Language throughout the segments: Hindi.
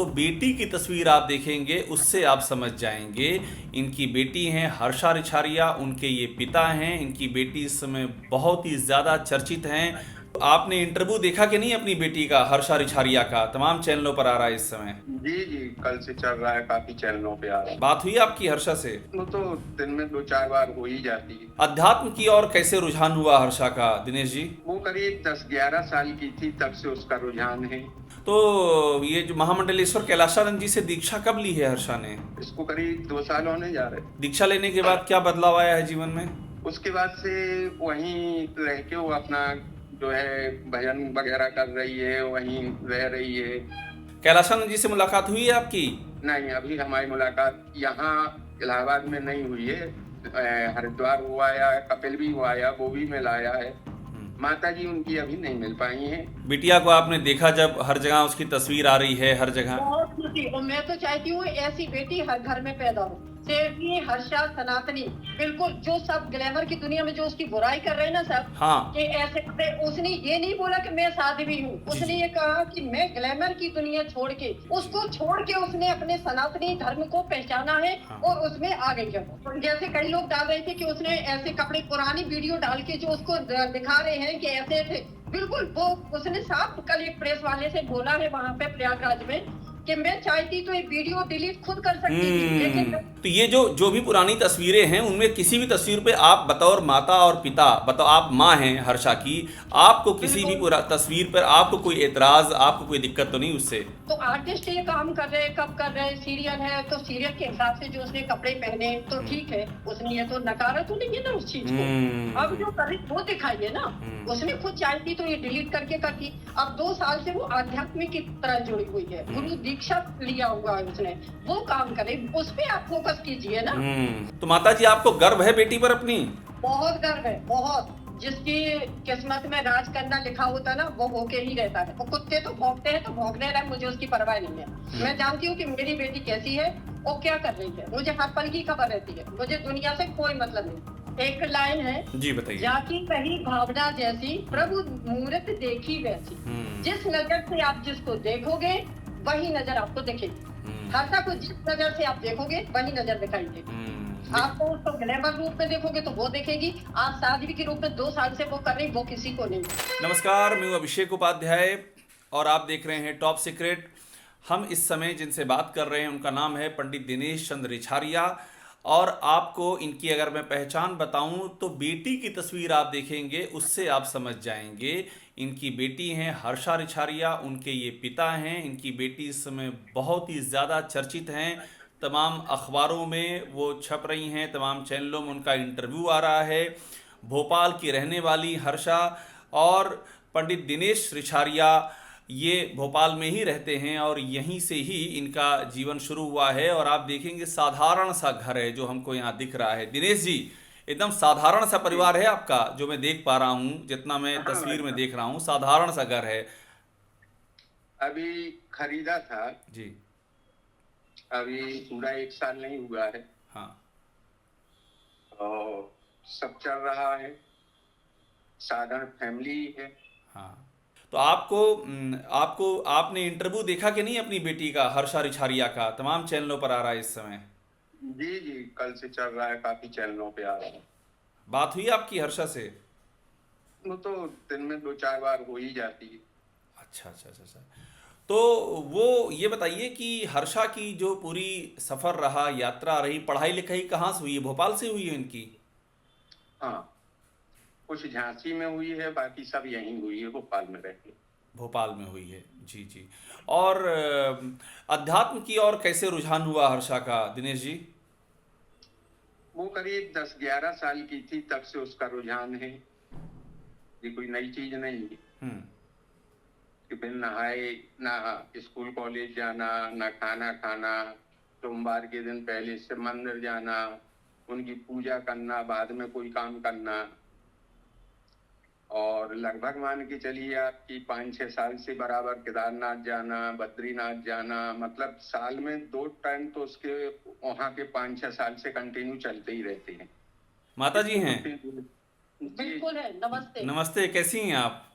तो बेटी की तस्वीर आप देखेंगे उससे आप समझ जाएंगे। इनकी बेटी हैं हर्षा रिछारिया, उनके ये पिता हैं। इनकी बेटी इस समय बहुत ही ज़्यादा चर्चित हैं। आपने इंटरव्यू देखा कि नहीं अपनी बेटी का, हर्षा रिछारिया का? तमाम चैनलों पर आ रहा है इस समय। जी जी, कल से चल रहा है, काफी चैनलों पे आ रहा है। बात हुई आपकी हर्षा से? वो तो दिन में 2-4 बार हो ही जाती है। अध्यात्म की ओर कैसे रुझान हुआ हर्षा का, दिनेश जी? वो करीब 10-11 साल की थी तब से उसका रुझान है। तो ये जो महामंडलेश्वर कैलाशानंद जी से दीक्षा कब ली है हर्षा ने? इसको करीब 2 साल होने जा रहे। दीक्षा लेने के बाद क्या बदलाव आया है जीवन में? उसके बाद से वहीं रह के वो अपना जो है भजन वगैरह कर रही है, वहीं रह रही है। कैलाशानंद जी से मुलाकात हुई है आपकी? नहीं, अभी हमारी मुलाकात यहाँ इलाहाबाद में नहीं हुई है। हरिद्वार हुआ या कपिल भी हुआ या वो भी मिलाया है। माता जी उनकी अभी नहीं मिल पाई हैं। बिटिया को आपने देखा जब हर जगह उसकी तस्वीर आ रही है, हर जगह? बहुत खुशी, और मैं तो चाहती हूँ ऐसी बेटी हर घर में पैदा हो। सेवनी हर्षा सनातनी, बिल्कुल जो सब ग्लैमर की दुनिया में जो उसकी बुराई कर रहे हैं ना सब, हाँ। कि ऐसे कपड़े, उसने ये नहीं बोला कि मैं साध्वी हूँ, उसने ये कहा कि मैं ग्लैमर की दुनिया छोड़ के, उसको छोड़ के उसने अपने सनातनी धर्म को पहचाना है। हाँ। और उसमें आ गई है। तो जैसे कई लोग डाल रहे थे कि उसने ऐसे कपड़े, पुरानी वीडियो डाल के जो उसको दिखा रहे हैं कि ऐसे थे, बिल्कुल वो उसने साफ कल एक प्रेस वाले से बोला है वहाँ पे प्रयागराज में कि मैं चाहती तो ये वीडियो डिलीट खुद कर सकती थी, लेकिन तो ये जो जो भी पुरानी तस्वीरें हैं उनमें किसी भी तस्वीर पे आप बतौर माता और पिता, बताओ आप माँ हैं हर्षा की, आपको किसी भी पूरा तस्वीर पर आपको कोई एतराज, आपको कोई दिक्कत तो नहीं उससे? तो आर्टिस्ट ये काम कर रहे हैं, कब कर रहे हैं, सीरियल है तो सीरियल के हिसाब से जो उसने कपड़े पहने तो ठीक है, उसने ये तो नकारा तो नहीं है ना उस चीज को। अब जो कर वो दिखाइए ना, उसने खुद चाहती तो ये डिलीट करके करती। अब 2 साल से वो आध्यात्मिक की तरह जुड़ी हुई है, गुरु दीक्षा लिया हुआ है उसने, वो काम करे, उस पे आप फोकस कीजिए ना। तो माता जी आपको गर्व है बेटी पर अपनी? बहुत गर्व है, बहुत। जिसकी किस्मत में राज करना लिखा होता ना, वो होके ही रहता है। वो कुत्ते तो भौंकते हैं तो भौंकने रहे, मुझे उसकी परवाह नहीं है। मैं जानती हूँ कि मेरी बेटी कैसी है और क्या कर रही है, मुझे हर पल की खबर रहती है, मुझे दुनिया से कोई मतलब नहीं। एक लाइन है, जी बताइए। जाकी कही भावना जैसी, प्रभु मूर्त देखी वैसी। जिस नजर से आप जिसको देखोगे वही नजर आपको दिखेगी। हर्षा को जिस नजर से आप देखोगे वही नजर दिखाई देगी। आपको उसको ग्लैमर रूप में देखोगे तो वो देखेगी, आप साध्वी के रूप में 2 साल से वो कर रही, वो किसी को नहीं। नमस्कार, मैं हूं अभिषेक उपाध्याय और आप देख रहे हैं टॉप सीक्रेट। हम इस समय जिनसे बात कर रहे हैं उनका नाम है पंडित दिनेश चंद्र रिछारिया। और आपको इनकी अगर मैं पहचान बताऊं तो बेटी की तस्वीर आप देखेंगे उससे आप समझ जाएंगे। इनकी बेटी हैं हर्षा रिछारिया, उनके ये पिता हैं। इनकी बेटी इस समय बहुत ही ज़्यादा चर्चित हैं, तमाम अखबारों में वो छप रही हैं, तमाम चैनलों में उनका इंटरव्यू आ रहा है। भोपाल की रहने वाली हर्षा और पंडित दिनेश रिछारिया ये भोपाल में ही रहते हैं और यहीं से ही इनका जीवन शुरू हुआ है। और आप देखेंगे साधारण सा घर है जो हमको यहाँ दिख रहा है। दिनेश जी, एकदम साधारण सा परिवार है आपका, जो मैं देख पा रहा हूँ, जितना मैं तस्वीर में देख रहा हूँ, साधारण सा घर है। अभी खरीदा था जी। अभी पूरा 1 साल नहीं हुआ है। हाँ। और सब चल रहा है, साधारण फैमिली है। हाँ, तो आपको आपने इंटरव्यू देखा कि नहीं अपनी बेटी का, हर्षा रिछारिया का? तमाम चैनलों पर आ रहा है इस समय। जी जी, कल से चल रहा है, काफी चैनलों पे आ रहा है। बात हुई आपकी हर्षा से? वो तो दिन में 2-4 बार हो ही जाती है। अच्छा अच्छा अच्छा अच्छा। तो वो ये बताइए कि हर्षा की जो पूरी सफ़र रहा, यात्रा रही, पढ़ाई लिखाई कहाँ से हुई है? भोपाल से हुई है इनकी? हाँ, कुछ झांसी में हुई है, बाकी सब यहीं हुई है, भोपाल में रहती। भोपाल में हुई है, जी जी। और अध्यात्म की ओर कैसे रुझान हुआ हर्षा का, दिनेश जी? वो करीब 10-11 साल की थी तब से उसका रुझान है। ये कोई नई चीज नहीं है हम्म। कि बिन नहाए ना स्कूल कॉलेज जाना, ना खाना खाना, सोमवार के दिन पहले से मंदिर जाना, उनकी पूजा करना, बाद में कोई काम करना। और लगभग मान के चलिए आपकी 5-6 साल से बराबर केदारनाथ जाना, बद्रीनाथ जाना, मतलब साल में 2 टाइम तो उसके वहाँ के 5-6 साल से कंटिन्यू चलते ही रहते हैं। माता जी हैं? जी। बिल्कुल है। नमस्ते। नमस्ते, कैसी हैं आप?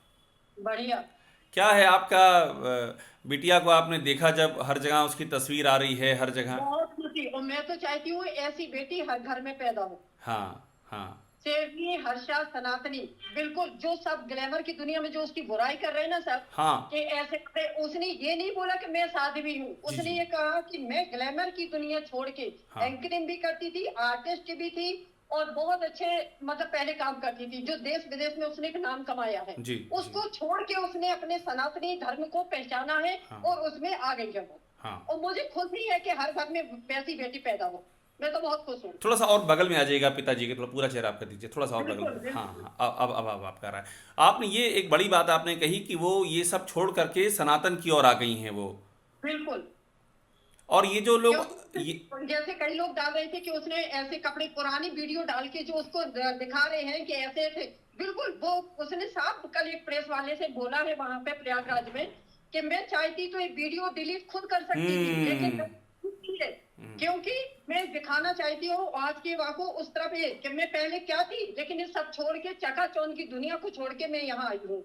बढ़िया। क्या है आपका बिटिया को आपने देखा जब हर जगह उसकी तस्वीर आ रही है हर जगह? बहुत खुशी, और मैं तो चाहती हूँ ऐसी बेटी हर घर में पैदा हो। हाँ हाँ। शेरनी, हर्षा, सनातनी, बिल्कुल जो सब ग्लैमर की दुनिया में जो उसकी बुराई कर रहे हैं ना सब, हाँ कि ऐसे कपड़े, उसने ये नहीं बोला कि मैं साध्वी हूँ, जी उसने जी ये कहा कि मैं ग्लैमर की दुनिया छोड़ के हाँ एंकरिंग भी करती थी, आर्टिस्ट भी थी, और बहुत अच्छे मतलब पहले काम करती थी, जो देश विदेश में उसने एक नाम कमाया है, जी जी उसको छोड़ के उसने अपने सनातनी धर्म को पहचाना है हाँ और उसमें आ गई है वो। हाँ। और मुझे खुशी है कि हर घर में वैसी बेटी पैदा हो, मैं तो बहुत खुश हूँ। थोड़ा सा और बगल में आ जाइएगा पिताजी के, थोड़ा पूरा चेहरा आप कर दीजिए, थोड़ा सा और बगल बिल्कुल में। हाँ बिल्कुल हाँ, अब आप कर रहा है। आपने ये एक बड़ी बात आपने कही कि वो ये सब छोड़ करके सनातन की ओर आ गई हैं वो। बिल्कुल। और ये जो लोग ये क्योंकि जैसे कई लोग डाल रहे थे कि उसने ऐसे कपड़े, पुरानी वीडियो डाल के जो उसको दिखा रहे हैं कि ऐसे ऐसे, बिल्कुल वो उसने साफ कल एक प्रेस वाले से बोला है वहां पे प्रयागराज में कि मैं चाहती तो ये वीडियो डिलीट खुद कर सकती थी, लेकिन हम्म नहीं है, क्योंकि मैं दिखाना चाहती हूँ आज की वाह को उस तरफ ये कि मैं पहले क्या थी, लेकिन ये सब छोड़ के चकाचौंध की दुनिया को छोड़ के मैं यहाँ आई हूँ।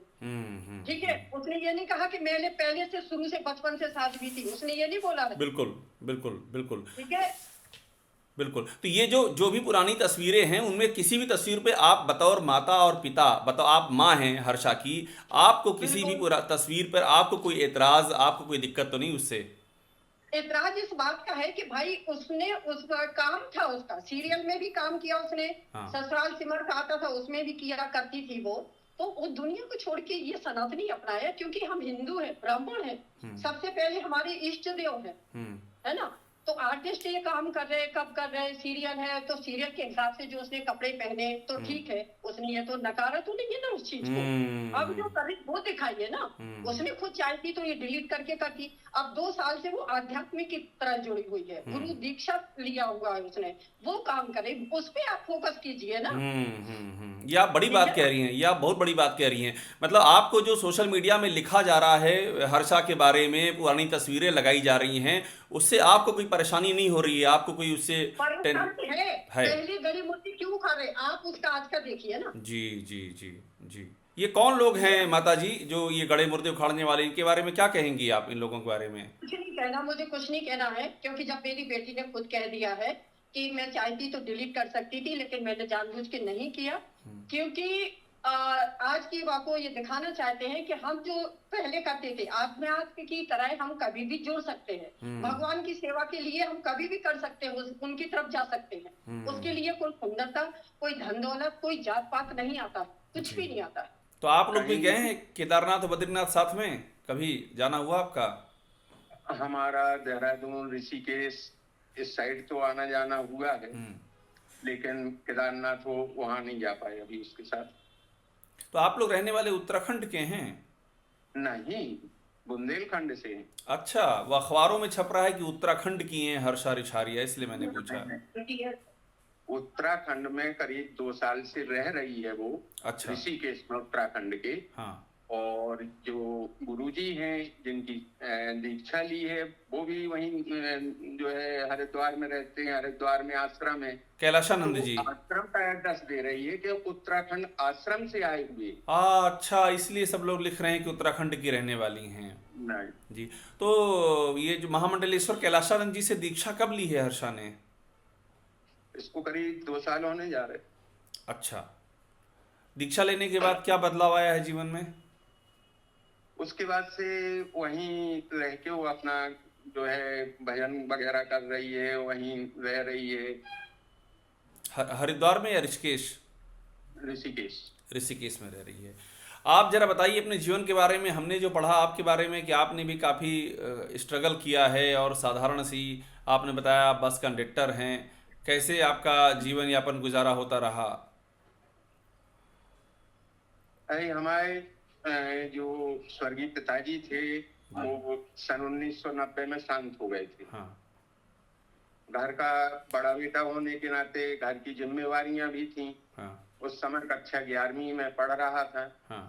ठीक है, उसने ये नहीं कहा कि मैंने पहले से शुरू से बचपन से साध्वी थी, उसने ये नहीं बोला है। बिल्कुल बिल्कुल बिल्कुल ठीक है, बिल्कुल। तो ये जो जो भी पुरानी तस्वीरें हैं उनमें किसी भी तस्वीर पे आप बतौर माता और पिता, बताओ आप माँ हैं हर्षा की, आपको किसी भी बिल्कुल। पूरा तस्वीर पर आपको कोई एतराज, आपको कोई दिक्कत तो नहीं उससे? ऐतराज इस बात का है कि भाई उसने उस काम था, उसका सीरियल में भी काम किया उसने, हाँ ससुराल सिमर का आता था उसमें भी किया करती थी वो, तो वो दुनिया को छोड़ के ये सनातनी अपनाया, क्योंकि हम हिंदू हैं, ब्राह्मण हैं, सबसे पहले हमारे इष्ट देव है ना। तो आर्टिस्ट ये काम कर रहे हैं, कब कर रहे हैं, सीरियल है तो सीरियल के हिसाब से जो उसने कपड़े पहने तो ठीक है, उसने ये तो नकारा तो नहीं है ना उस चीज को। अब जो करे वो दिखाइए ना, उसने खुद चाहती तो ये डिलीट करके करती। अब 2 साल से वो आध्यात्मिक की तरह जुड़ी हुई है, गुरु दीक्षा लिया हुआ है उसने, वो काम करे, उस पे आप फोकस कीजिए ना। ये आप बड़ी बात कह रही हैं, ये आप बहुत बड़ी बात कह रही हैं। मतलब आपको जो सोशल मीडिया में लिखा जा रहा है हर्षा के बारे में, पुरानी तस्वीरें लगाई जा रही हैं, उससे आपको कोई परेशानी नहीं हो रही है? आपको कोई उससे परेशानी है, है? पहली गली मुट्ठी क्यों खा रहे, आप उसका आज का देखिए ना। जी जी जी जी। ये कौन लोग हैं माता जी जो ये गड़े मुर्दे उखाड़ने वाले, इनके बारे में क्या कहेंगी आप, इन लोगों के बारे में? कुछ नहीं कहना, मुझे कुछ नहीं कहना है, क्योंकि जब मेरी बेटी ने खुद कह दिया है कि मैं चाहती तो डिलीट कर सकती थी, लेकिन मैंने जानबूझ के नहीं किया, क्योंकि आज की वाको ये दिखाना चाहते हैं कि हम जो पहले करते थे आत्मात्म की तरह हम कभी भी जुड़ सकते हैं, भगवान की सेवा के लिए हम कभी भी कर सकते हैं, उनकी तरफ जा सकते हैं, उसके लिए कोई सुंदरता, कोई धन दौलत, कोई जात पात नहीं आता, कुछ भी नहीं आता। तो आप लोग भी गए हैं केदारनाथ और बद्रीनाथ साथ में, कभी जाना हुआ आपका? हमारा देहरादून, ऋषिकेश इस साइड तो आना जाना हुआ है, लेकिन केदारनाथ वो वहां नहीं जा पाए अभी उसके साथ। तो आप लोग रहने वाले उत्तराखंड के हैं? नहीं, बुंदेलखंड से। अच्छा, वो अखबारों में छप रहा है कि उत्तराखंड की हैं हर्षा रिछारिया, इसलिए मैंने पूछा। उत्तराखंड में करीब 2 साल से रह रही है वो। अच्छा। ऋषिकेश में, उत्तराखंड के। हाँ। और जो गुरुजी हैं जिनकी दीक्षा ली है वो भी वहीं जो है हरिद्वार में रहते हैं, हरिद्वार में आश्रम है, कैलाशानंद तो जी। आश्रम का एड्रेस दे रही है कि उत्तराखंड आश्रम से आए हुए। अच्छा, इसलिए सब लोग लिख रहे हैं कि उत्तराखंड की रहने वाली हैं। नहीं जी। तो ये जो महामंडलेश्वर कैलाशानंद जी से दीक्षा कब ली है हर्षा ने? इसको करीब 2 साल होने जा रहे। अच्छा, दीक्षा लेने के बाद क्या बदलाव आया है जीवन में? उसके बाद से वहीं रह के वो अपना जो है भजन वगैरह कर रही है, वहीं रह रही है। हरिद्वार में या ऋषिकेश? ऋषिकेश। ऋषिकेश में रह रही है। आप जरा बताइए अपने जीवन के बारे में। हमने जो पढ़ा आपके बारे में कि आपने भी काफ़ी स्ट्रगल किया है, और साधारण सी आपने बताया आप बस कंडक्टर हैं। कैसे आपका जीवन यापन गुजारा होता रहा? अरे हमारे जो स्वर्गीय पिताजी थे वो सन 1990 में शांत हो गए थे। हाँ। घर का बड़ा बेटा होने के नाते घर की जिम्मेवारियां भी थी। हाँ। उस समय कक्षा 11वीं में पढ़ रहा था। हाँ।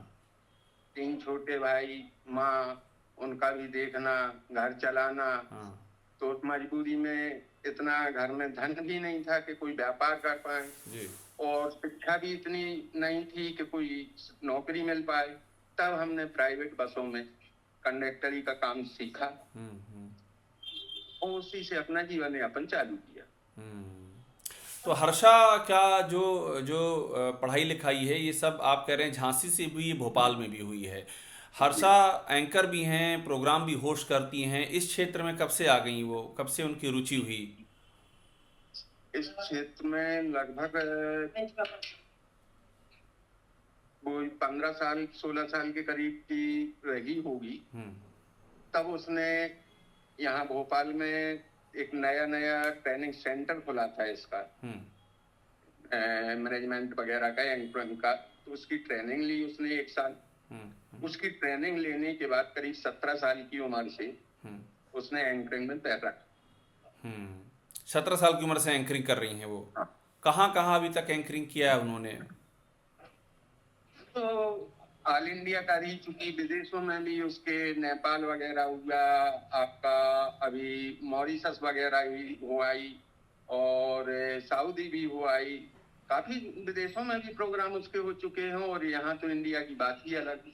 3 छोटे भाई, माँ, उनका भी देखना, घर चलाना। हाँ। तो उस मजबूरी में इतना घर में धन भी नहीं था कि कोई व्यापार कर पाए, जी। और शिक्षा भी इतनी नहीं थी कि कोई नौकरी मिल पाए। तब हमने प्राइवेट बसों में कंडक्टरी का काम सीखा और उसी से अपना जीवन यापन चालू किया। तो हर्षा क्या जो जो पढ़ाई लिखाई है ये सब आप कह रहे हैं झांसी से भी, भोपाल में भी हुई है। हर्षा एंकर भी हैं, प्रोग्राम भी होस्ट करती हैं। इस क्षेत्र में कब से आ गई वो, कब से उनकी रुचि हुई? इस क्षेत्र में लगभग वो 15 साल 16 साल के करीब की रही होगी। तब उसने यहाँ भोपाल में एक नया ट्रेनिंग सेंटर खुला था इसका, मैनेजमेंट वगैरह का, एंकरिंग का। तो उसकी ट्रेनिंग ली उसने 1 साल। उसकी ट्रेनिंग लेने के बाद करीब 17 साल की उम्र से उसने एंकरिंग में पैर रखा। 17 साल की उम्र से एंकरिंग कर रही हैं वो। कहाँ कहाँ अभी तक एंकरिंग किया है उन्होंने? तो ऑल इंडिया का रही चुकी, विदेशों में भी उसके नेपाल वगैरह हुआ, आपका अभी मॉरिशस वगैरह भी हुआई और सऊदी भी हुआई। काफी विदेशों में भी प्रोग्राम उसके हो चुके हैं और यहाँ तो इंडिया की बात ही अलग है।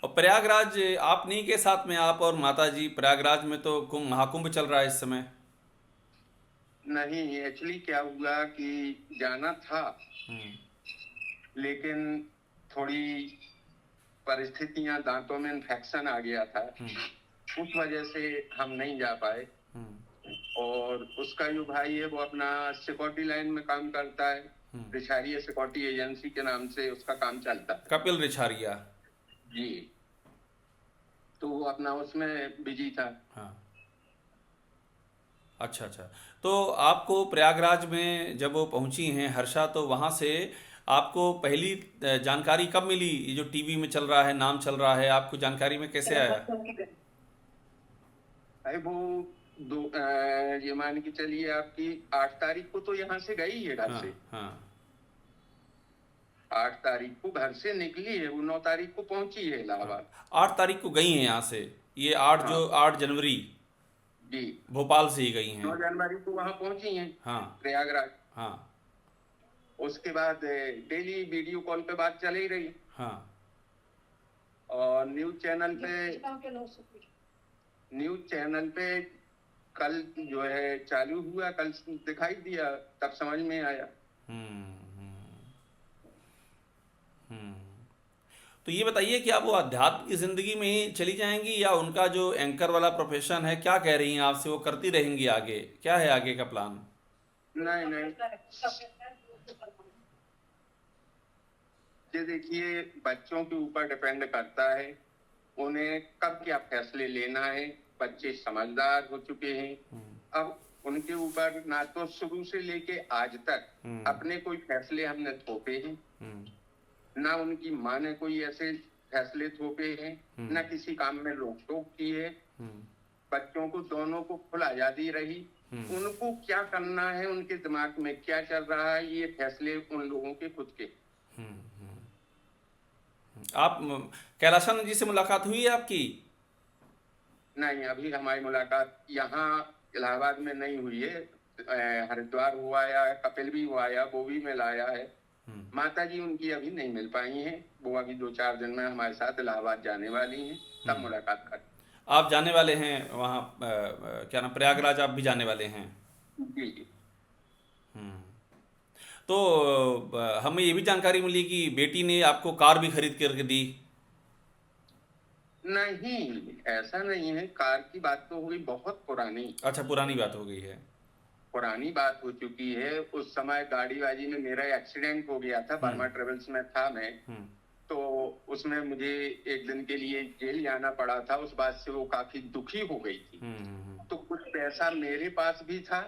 और प्रयागराज आप नहीं के साथ में, आप और माता जी, प्रयागराज में तो महाकुंभ चल रहा है इस समय। नहीं, एक्चुअली क्या हुआ कि जाना था लेकिन थोड़ी परिस्थितियां, दांतों में इन्फेक्शन आ गया था, उस वजह से हम नहीं जा पाए। और उसका जो भाई है वो अपना सिक्योरिटी लाइन में काम करता है, रिछारिया सिक्योरिटी एजेंसी के नाम से उसका काम चलता है, कपिल रिछारिया जी। तो वो अपना उसमें बिजी था। हाँ, अच्छा। तो आपको प्रयागराज में जब वो पहुंची हैं हर्षा, तो वहाँ से आपको पहली जानकारी कब मिली? ये जो टीवी में चल रहा है, नाम चल रहा है, आपको जानकारी में कैसे आया? अरे वो ये मान के चलिए आपकी 8 तारीख को तो यहाँ से गई है घर से। हाँ। 8 तारीख को घर से निकली है, वो 9 तारीख को पहुंची है इलाहाबाद। 8 तारीख को गई हैं यहाँ से, ये 8 जनवरी जी, भोपाल से ही गई हैं। 9 जनवरी को वहाँ पहुंची हैं। हाँ, प्रयागराज। हाँ। उसके बाद डेली वीडियो कॉल पे बात चली रही। हाँ। और न्यूज चैनल पे कल जो है चालू हुआ, कल दिखाई दिया, तब समझ में आया। तो ये बताइए कि आप वो आध्यात्म की जिंदगी में ही चली जाएंगी या उनका जो एंकर वाला प्रोफेशन है, क्या कह रही हैं आपसे, वो करती रहेंगी आगे? क्या है आगे का प्लान? नहीं, ये देखिए बच्चों के ऊपर डिपेंड करता है उन्हें कब क्या फैसले लेना है। बच्चे समझदार हो चुके हैं, अब उनके ऊपर ना तो शुरू से लेके आज तक अपने कोई फैसले हमने थोपे हैं, ना उनकी माँ ने कोई ऐसे फैसले थोपे हैं, ना किसी काम में रोक टोक की है। बच्चों को दोनों को फुल आजादी रही, उनको क्या करना है, उनके दिमाग में क्या चल रहा है, ये फैसले उन लोगों के खुद के। आप कैलाशानंद जी से मुलाकात हुई है आपकी? नहीं, अभी हमारी मुलाकात यहाँ इलाहाबाद में नहीं हुई है। हरिद्वार हुआ या कपिल भी हुआ या वो भी मिल आया है। माता जी उनकी अभी नहीं मिल पाई हैं, वो अभी 2-4 दिन में हमारे साथ इलाहाबाद जाने वाली हैं, तब मुलाकात कर। आप जाने वाले हैं वहाँ, क्या नाम, प्रयागराज आप भी जाने वाले हैं? जी। तो हमें ये भी जानकारी मिली कि बेटी ने आपको कार भी खरीद करके दी। नहीं, ऐसा नहीं है, कार की बात तो हो गई बहुत पुरानी। अच्छा, पुरानी बात हो गई है। पुरानी बात हो चुकी है। उस समय गाड़ीबाजी में मेरा एक्सीडेंट हो गया था, बर्मा ट्रेवल्स में था मैं, तो उसमें मुझे 1 दिन के लिए जेल जाना पड़ा था। उस बात से वो काफी दुखी हो गई थी। तो कुछ पैसा मेरे पास भी था,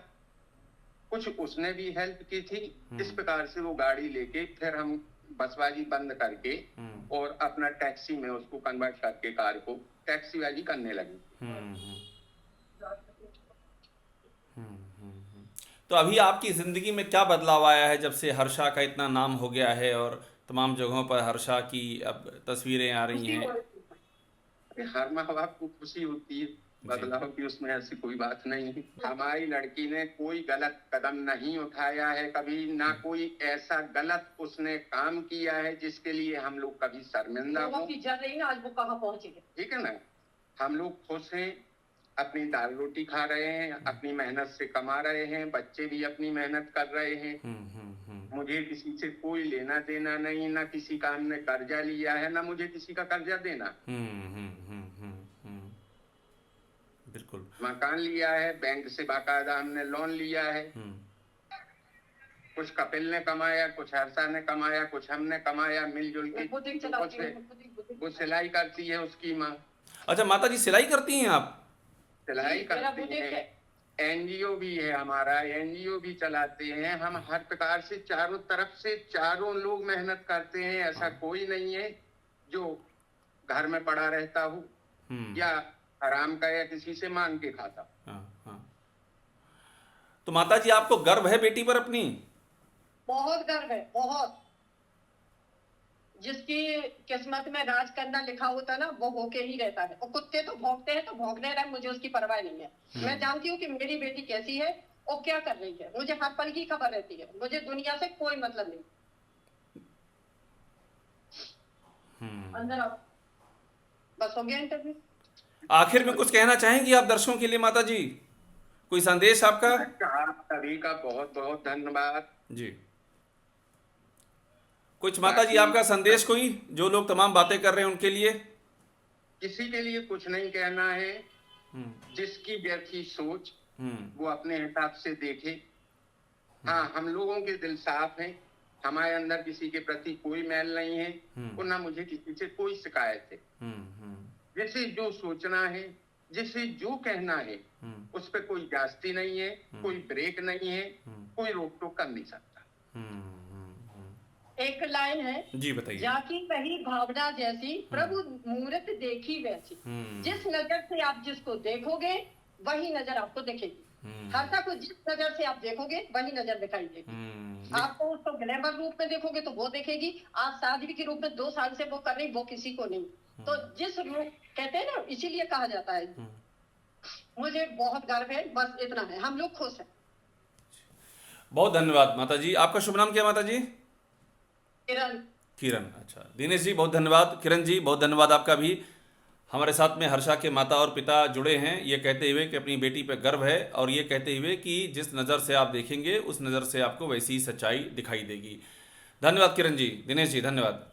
कुछ उसने भी हेल्प की थी। इस प्रकार से वो गाड़ी लेके फिर हम बसबाजी बंद करके और अपना टैक्सी में उसको कन्वर्ट करके कार को टैक्सीबाजी करने लगी। तो अभी आपकी जिंदगी में क्या बदलाव आया है जब से हर्षा का इतना नाम हो गया है और तमाम जगहों पर हर्षा की अब तस्वीरें आ रही हैं? हर माँ बाप को खुशी होती है बदलाव की उसमें ऐसी कोई बात नहीं है। हमारी लड़की ने कोई गलत कदम नहीं उठाया है कभी, ना कोई ऐसा गलत उसने काम किया है जिसके लिए हम लोग कभी शर्मिंदा हो। आज वो कहाँ पहुंचे, ठीक है ना, हम लोग खुश हैं, अपनी दाल रोटी खा रहे हैं, अपनी मेहनत से कमा रहे हैं, बच्चे भी अपनी मेहनत कर रहे हैं। मुझे किसी से कोई लेना देना नहीं, ना किसी का हमने कर्जा लिया है, ना मुझे किसी का कर्जा देना। बिल्कुल। मकान लिया है, बैंक से बाकायदा हमने लोन लिया है। कुछ कपिल ने कमाया, कुछ हर्षा ने कमाया, कुछ हमने कमाया, मिलजुल के। वो सिलाई करती है उसकी माँ। अच्छा माता जी सिलाई करती हैं आप? सिलाई करती है, एनजीओ भी है हमारा, एनजीओ भी चलाते हैं हम। हर प्रकार से चारों तरफ से चारों लोग मेहनत करते हैं। ऐसा कोई नहीं है जो घर में पड़ा रहता हो या आराम का या किसी से मांग के खाता। तो माता जी आपको गर्व है बेटी पर अपनी? बहुत गर्व है, बहुत। जिसकी किस्मत में राज करना लिखा होता ना, वो होके ही रहता है। और कुत्ते तो भौंकते हैं तो भौंकने रहे, मुझे उसकी परवाह नहीं है। मैं जानती हूँ कि मेरी बेटी कैसी है और क्या कर रही है, मुझे हर पल की खबर रहती है। मुझे दुनिया से कोई मतलब नहीं। अंदर आओ, बस हो गया इंटरव्यू। आखिर में कुछ कहना चाहेंगी आप दर्शकों के लिए माता जी? कोई संदेश आपका? आप सभी का बहुत बहुत धन्यवाद जी। कुछ माता जी आपका संदेश कोई, जो लोग तमाम बातें कर रहे हैं उनके लिए? किसी के लिए कुछ नहीं कहना है। जिसकी जैसी सोच वो अपने हिसाब से देखे। हाँ, हम लोगों के दिल साफ हैं, हमारे अंदर किसी के प्रति कोई मैल नहीं है और ना मुझे किसी से कोई शिकायत है। जिसे जो सोचना है, जिसे जो कहना है, उस पर कोई जास्ती नहीं है, कोई ब्रेक नहीं है, कोई रोक टोक कर नहीं सकता। एक लाइन है जी, बताइए। जाकी कही भावना जैसी, प्रभु मूर्त देखी वैसी। जिस नजर से आप जिसको देखोगे वही नजर आपको दिखेगी। हर्षा को जिस नजर से आप देखोगे वही नजर दिखाई देगी। आपको उसको ग्लैमर रूप में देखोगे तो वो देखेगी। आप साध्वी के रूप में 2 साल से वो कर रही, वो किसी को नहीं। तो जिस रूप कहते हैं ना, इसीलिए कहा जाता है। मुझे बहुत गर्व है, बस इतना है। हम लोग खुश हैं। बहुत धन्यवाद माता जी। आपका शुभ नाम क्या माता जी? किरण। अच्छा, दिनेश जी बहुत धन्यवाद। किरण जी बहुत धन्यवाद आपका भी। हमारे साथ में हर्षा के माता और पिता जुड़े हैं, ये कहते हुए कि अपनी बेटी पे गर्व है और ये कहते हुए कि जिस नज़र से आप देखेंगे उस नज़र से आपको वैसी ही सच्चाई दिखाई देगी। धन्यवाद किरण जी। दिनेश जी धन्यवाद।